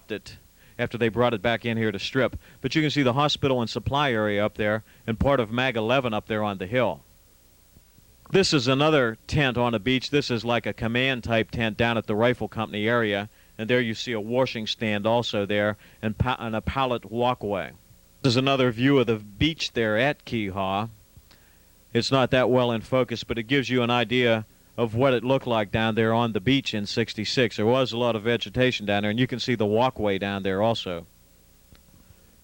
dropped it after they brought it back in here to strip. But you can see the hospital and supply area up there and part of Mag 11 up there on the hill. This is another tent on the beach. This is like a command type tent down at the rifle company area. And there you see a washing stand also there and a pallet walkway. This is another view of the beach there at Kee Haw. It's not that well in focus, but it gives you an idea of what it looked like down there on the beach in '66. There was a lot of vegetation down there, and you can see the walkway down there also.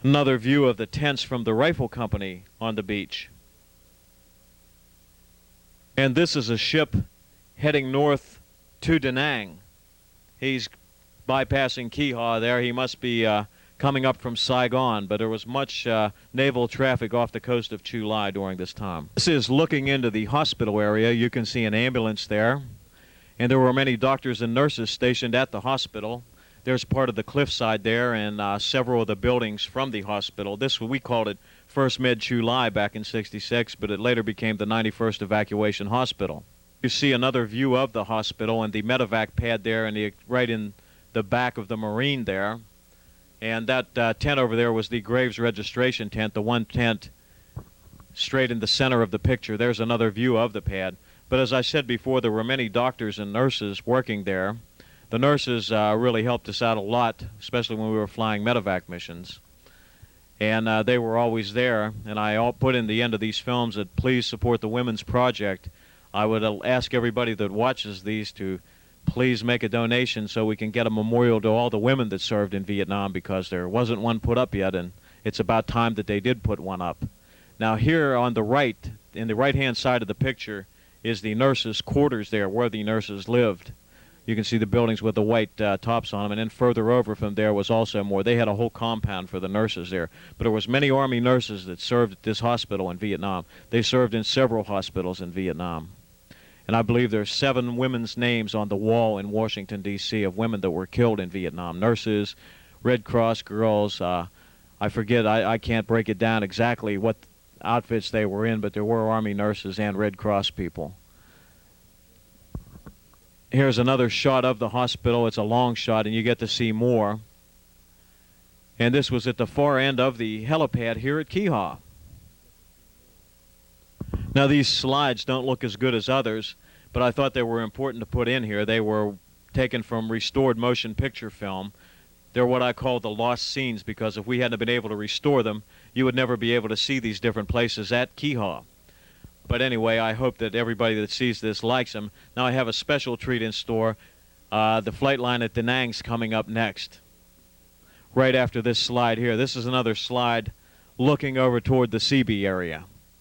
Another view of the tents from the rifle company on the beach. And this is a ship heading north to Da Nang. He's bypassing Kee Haw there. He must be coming up from Saigon, but there was much naval traffic off the coast of Chu Lai during this time. This is looking into the hospital area. You can see an ambulance there, and there were many doctors and nurses stationed at the hospital. There's part of the cliffside there and several of the buildings from the hospital. This, we called it First Med Chu Lai back in '66, but it later became the 91st Evacuation Hospital. You see another view of the hospital and the medevac pad there and right in the back of the Marine there. And that tent over there was the Graves registration tent, the one tent straight in the center of the picture. There's another view of the pad. But as I said before, there were many doctors and nurses working there. The nurses really helped us out a lot, especially when we were flying medevac missions. And they were always there. And I put in the end of these films that please support the Women's Project. I would ask everybody that watches these to please make a donation so we can get a memorial to all the women that served in Vietnam, because there wasn't one put up yet, and it's about time that they did put one up. Now here on the right, in the right-hand side of the picture, is the nurses' quarters there, where the nurses lived. You can see the buildings with the white tops on them, and then further over from there was also more. They had a whole compound for the nurses there. But there was many Army nurses that served at this hospital in Vietnam. They served in several hospitals in Vietnam. And I believe there's 7 women's names on the wall in Washington, D.C. of women that were killed in Vietnam. Nurses, Red Cross girls, I forget, I can't break it down exactly what outfits they were in, but there were Army nurses and Red Cross people. Here's another shot of the hospital. It's a long shot, and you get to see more. And this was at the far end of the helipad here at Kee Haw. Now, these slides don't look as good as others, but I thought they were important to put in here. They were taken from restored motion picture film. They're what I call the lost scenes, because if we hadn't been able to restore them, you would never be able to see these different places at Kee Haw. But anyway, I hope that everybody that sees this likes them. Now I have a special treat in store. The flight line at Da Nang's coming up next, right after this slide here. This is another slide looking over toward the CB area.